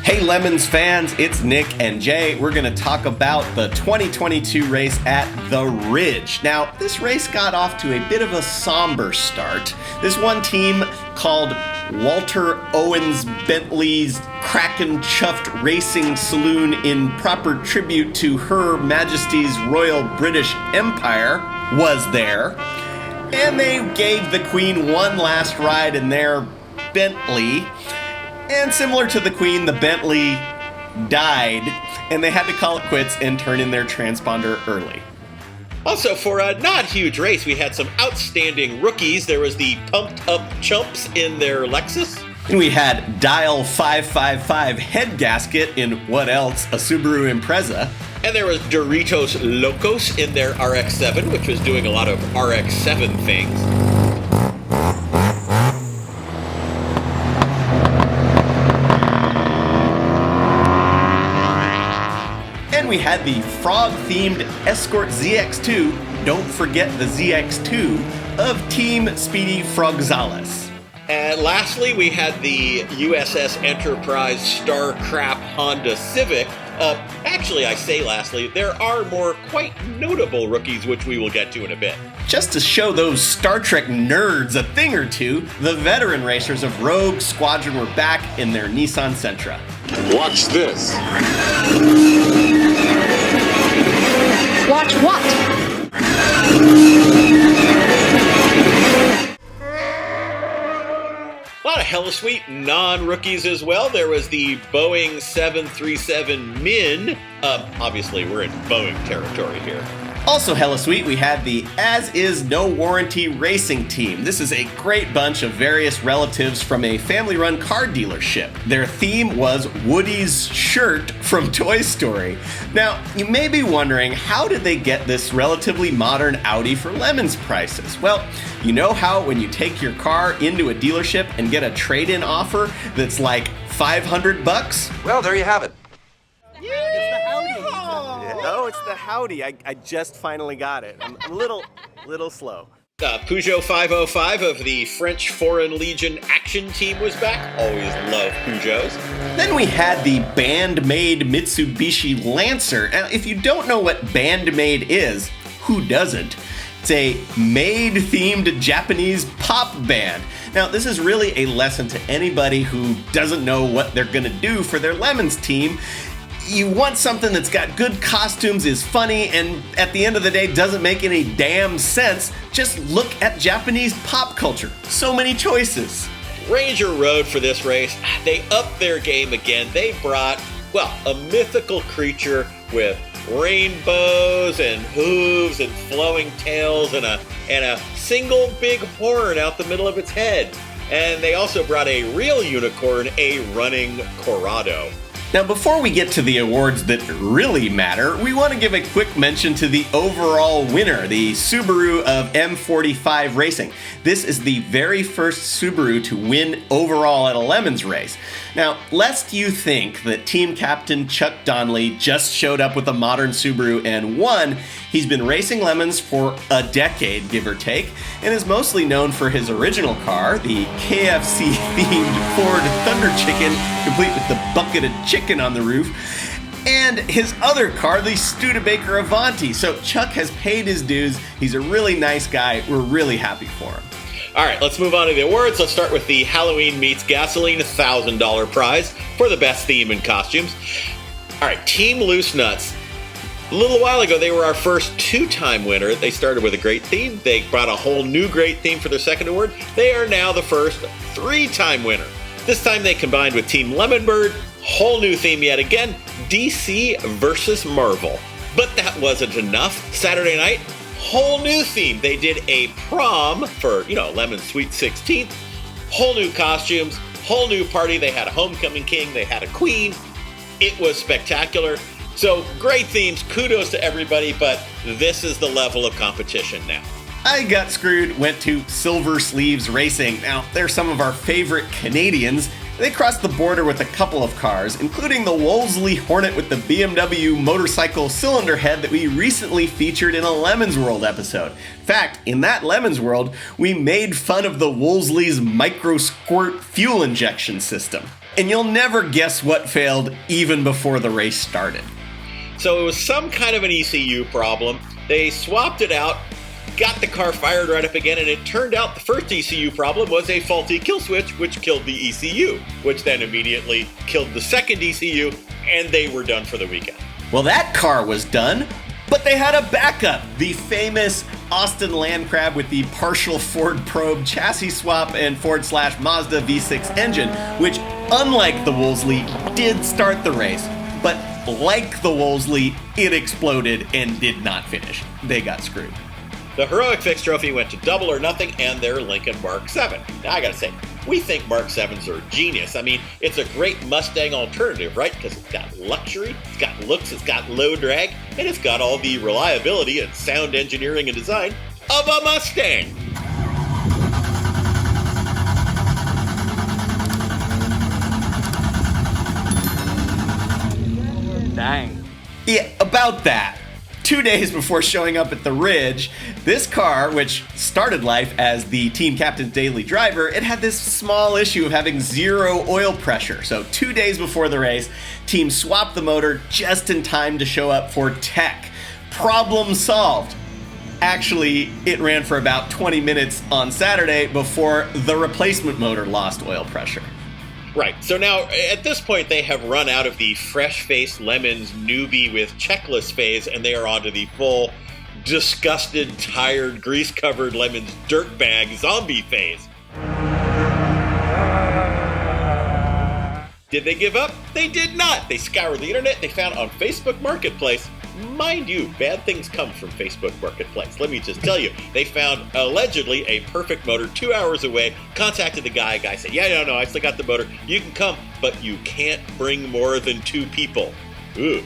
Hey Lemons fans, it's Nick and Jay. We're going to talk about the 2022 race at The Ridge. Now, this race got off to a bit of a somber start. This one team called Walter Owens Bentley's Kraken Chuffed Racing Saloon in proper tribute to Her Majesty's Royal British Empire was there. And they gave the Queen one last ride in their Bentley. And similar to the Queen, the Bentley died, and they had to call it quits and turn in their transponder early. Also, for a not huge race, we had some outstanding rookies. There was the pumped up chumps in their Lexus. And we had Dial 555 head gasket in what else? A Subaru Impreza. And there was Doritos Locos in their RX-7, which was doing a lot of RX-7 things. And we had the frog-themed Escort ZX2, don't forget the ZX2, of Team Speedy Frogzales. And lastly, we had the USS Enterprise Starcraft Honda Civic. Actually, I say lastly, there are more quite notable rookies, which we will get to in a bit. Just to show those Star Trek nerds a thing or two, the veteran racers of Rogue Squadron were back in their Nissan Sentra. Watch this. Watch what? A lot of hella sweet non-rookies as well. There was the Boeing 737 Min. Obviously, we're in Boeing territory here. Also hella sweet, we had the As Is No Warranty Racing Team. This is a great bunch of various relatives from a family-run car dealership. Their theme was Woody's shirt from Toy Story. Now, you may be wondering, how did they get this relatively modern Audi for Lemons prices? Well, you know how when you take your car into a dealership and get a trade-in offer that's like $500? Well, there you have it. Oh, it's the Howdy. I just finally got it. I'm a little slow. Peugeot 505 of the French Foreign Legion Action Team was back. Always love Peugeots. Then we had the band-made Mitsubishi Lancer. Now, if you don't know what band-made is, who doesn't? It's a maid-themed Japanese pop band. Now, this is really a lesson to anybody who doesn't know what they're gonna do for their Lemons team. You want something that's got good costumes, is funny, and at the end of the day doesn't make any damn sense. Just look at Japanese pop culture. So many choices. Ranger Road for this race, they upped their game again. They brought, well, a mythical creature with rainbows and hooves and flowing tails and a single big horn out the middle of its head. And they also brought a real unicorn, a running Corrado. Now, before we get to the awards that really matter, we want to give a quick mention to the overall winner, the Subaru of M45 Racing. This is the very first Subaru to win overall at a Lemons race. Now, lest you think that team captain Chuck Donnelly just showed up with a modern Subaru and won, he's been racing Lemons for a decade, give or take, and is mostly known for his original car, the KFC-themed Ford Thunder Chicken, complete with the bucket of chicken on the roof, and his other car, the Studebaker Avanti. So Chuck has paid his dues. He's a really nice guy. We're really happy for him. All right, let's move on to the awards. Let's start with the Halloween Meets Gasoline $1,000 prize for the best theme and costumes. All right, Team Loose Nuts. A little while ago, they were our first two-time winner. They started with a great theme. They brought a whole new great theme for their second award. They are now the first three-time winner. This time they combined with Team Lemonbird. Whole new theme yet again, DC versus Marvel. But that wasn't enough. Saturday night, whole new theme. They did a prom for, Lemon's Sweet 16th. Whole new costumes, whole new party. They had a homecoming king, they had a queen. It was spectacular. So great themes, kudos to everybody, but this is the level of competition now. I Got Screwed went to Silver Sleeves Racing. Now, they're some of our favorite Canadians. They crossed the border with a couple of cars, including the Wolseley Hornet with the BMW motorcycle cylinder head that we recently featured in a Lemons World episode. In fact, in that Lemons World, we made fun of the Wolseley's micro squirt fuel injection system. And you'll never guess what failed even before the race started. So it was some kind of an ECU problem. They swapped it out, got the car fired right up again, and it turned out the first ECU problem was a faulty kill switch, which killed the ECU, which then immediately killed the second ECU, and they were done for the weekend. Well, that car was done, but they had a backup. The famous Austin Land Crab with the partial Ford Probe chassis swap and Ford/Mazda V6 engine, which, unlike the Wolseley, did start the race. But like the Wolseley, it exploded and did not finish. They got screwed. The Heroic Fix trophy went to Double or Nothing and their Lincoln Mark 7. Now, I gotta say, we think Mark 7s are genius. I mean, it's a great Mustang alternative, right? Because it's got luxury, it's got looks, it's got low drag, and it's got all the reliability and sound engineering and design of a Mustang. Dang. Yeah, about that. 2 days before showing up at the Ridge, this car, which started life as the team captain's daily driver, it had this small issue of having 0 oil pressure. So 2 days before the race, team swapped the motor just in time to show up for tech. Problem solved. Actually, it ran for about 20 minutes on Saturday before the replacement motor lost oil pressure. Right, so now at this point they have run out of the fresh-faced Lemons newbie with checklist phase, and they are onto the full, disgusted, tired, grease-covered Lemons dirtbag zombie phase. Did they give up? They did not. They scoured the internet. They found on Facebook Marketplace. Mind you, bad things come from Facebook Marketplace. Let me just tell you, they found allegedly a perfect motor 2 hours away, contacted the guy. Guy said, yeah, no, I still got the motor. You can come, but you can't bring more than 2 people. Ooh,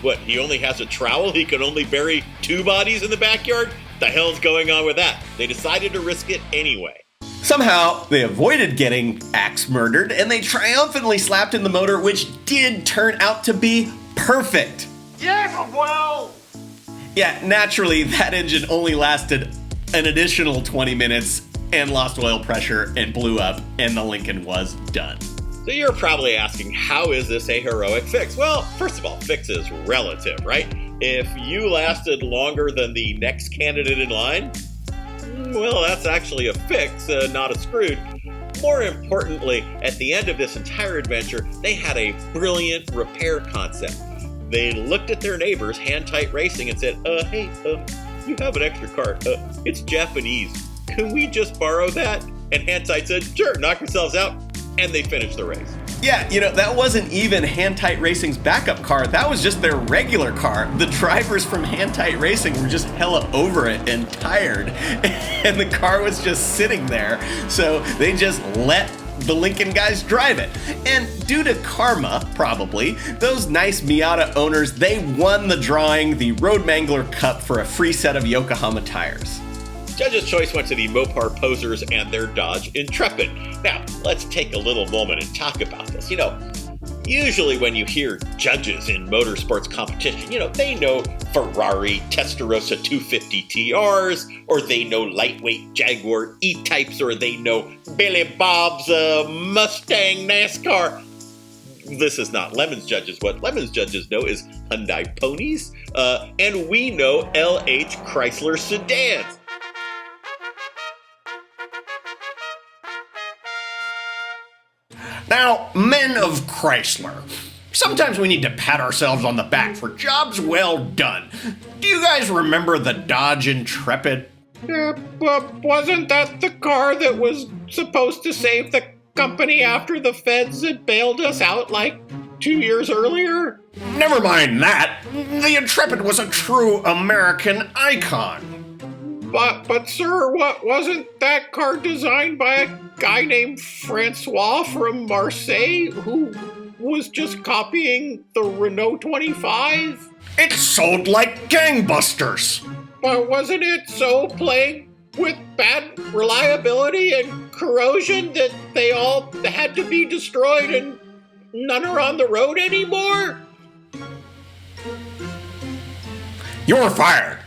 what, he only has a trowel? He can only bury 2 bodies in the backyard? The hell's going on with that? They decided to risk it anyway. Somehow, they avoided getting axe murdered, and they triumphantly slapped in the motor, which did turn out to be perfect. Yes, well. Yeah, naturally, that engine only lasted an additional 20 minutes and lost oil pressure and blew up, and the Lincoln was done. So you're probably asking, how is this a heroic fix? Well, first of all, fix is relative, right? If you lasted longer than the next candidate in line, well, that's actually a fix, not a screwed. More importantly, at the end of this entire adventure, they had a brilliant repair concept. They looked at their neighbors, Hand Tight Racing, and said, hey, you have an extra car. It's Japanese. Can we just borrow that? And Hand Tight said, sure, knock yourselves out. And they finished the race. Yeah, that wasn't even Hand Tight Racing's backup car. That was just their regular car. The drivers from Hand Tight Racing were just hella over it and tired. And the car was just sitting there. So they just let the Lincoln guys drive it. And due to karma, probably, those nice Miata owners, they won the drawing, the Road Mangler Cup, for a free set of Yokohama tires. Judge's choice went to the Mopar Posers and their Dodge Intrepid. Now, let's take a little moment and talk about this. Usually when you hear judges in motorsports competition, they know Ferrari Testarossa 250 TRs, or they know lightweight Jaguar E-Types, or they know Billy Bob's Mustang NASCAR. This is not Lemons judges. What Lemons judges know is Hyundai Ponies, and we know LH Chrysler sedans. Now, men of Chrysler, sometimes we need to pat ourselves on the back for jobs well done. Do you guys remember the Dodge Intrepid? But wasn't that the car that was supposed to save the company after the feds had bailed us out like 2 years earlier? Never mind that. The Intrepid was a true American icon. But sir, wasn't that car designed by a guy named Francois from Marseille who was just copying the Renault 25? It sold like gangbusters. But wasn't it so plagued with bad reliability and corrosion that they all had to be destroyed and none are on the road anymore? You're fired.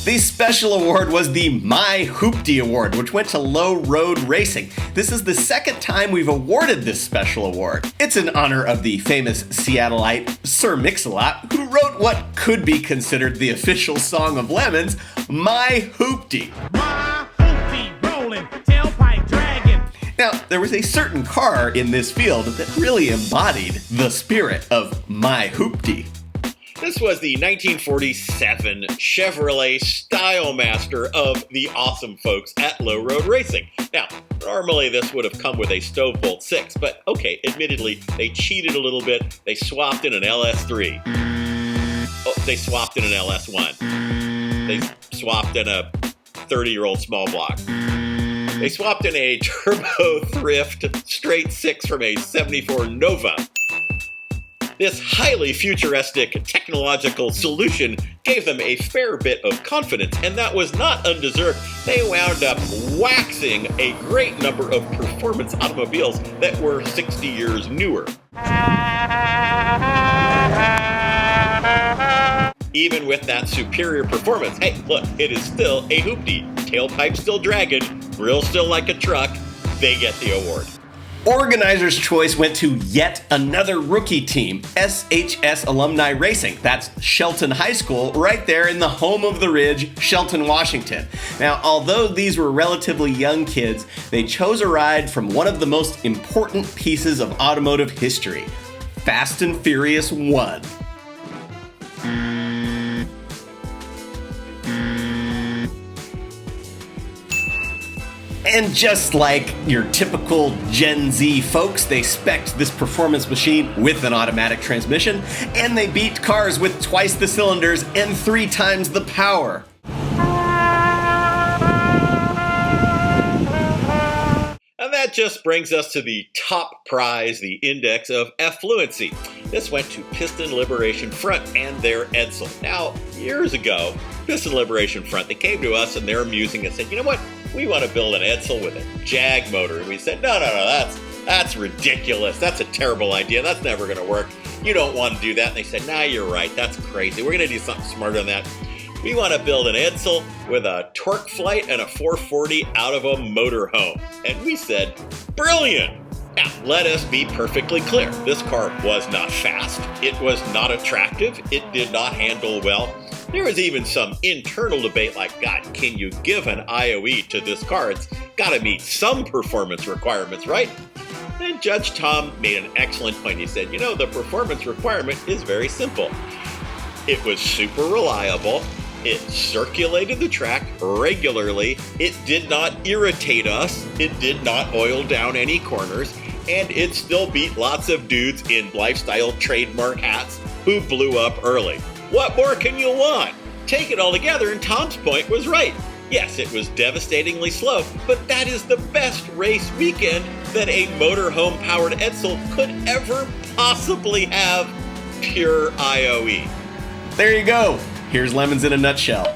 The special award was the My Hoopty Award, which went to Low Road Racing. This is the second time we've awarded this special award. It's in honor of the famous Seattleite Sir Mix-a-Lot, who wrote what could be considered the official song of Lemons, My Hoopty. My hoopty rolling, tailpipe dragging. Now, there was a certain car in this field that really embodied the spirit of My Hoopty. This was the 1947 Chevrolet Stylemaster of the awesome folks at Low Road Racing. Now, normally this would have come with a Stove Bolt 6, but okay, admittedly, they cheated a little bit. They swapped in an LS3. Oh, they swapped in an LS1. They swapped in a 30-year-old small block. They swapped in a Turbo Thrift straight 6 from a 74 Nova. This highly futuristic technological solution gave them a fair bit of confidence, and that was not undeserved. They wound up waxing a great number of performance automobiles that were 60 years newer. Even with that superior performance, hey, look, it is still a hoopty. Tailpipe still dragging, grill still like a truck. They get the award. Organizer's choice went to yet another rookie team, SHS Alumni Racing. That's Shelton High School, right there in the home of the Ridge, Shelton, Washington. Now, although these were relatively young kids, they chose a ride from one of the most important pieces of automotive history, Fast and Furious 1. And just like your typical Gen Z folks, they spec'd this performance machine with an automatic transmission, and they beat cars with twice the cylinders and 3 times the power. And that just brings us to the top prize, the index of effluency. This went to Piston Liberation Front and their Edsel. Now, years ago, Piston Liberation Front, they came to us and they're musing and said, you know what? We want to build an Edsel with a Jag motor. And we said, no, that's ridiculous. That's a terrible idea. That's never going to work. You don't want to do that. And they said, nah, you're right. That's crazy. We're going to do something smarter than that. We want to build an Edsel with a torque flight and a 440 out of a motorhome. And we said, brilliant. Now, let us be perfectly clear. This car was not fast. It was not attractive. It did not handle well. There was even some internal debate like, God, can you give an IOE to this car? It's got to meet some performance requirements, right? And Judge Tom made an excellent point. He said, you know, the performance requirement is very simple. It was super reliable. It circulated the track regularly. It did not irritate us. It did not oil down any corners. And it still beat lots of dudes in lifestyle trademark hats who blew up early. What more can you want? Take it all together, and Tom's point was right. Yes, it was devastatingly slow, but that is the best race weekend that a motorhome-powered Edsel could ever possibly have. Pure IOE. There you go. Here's Lemons in a nutshell.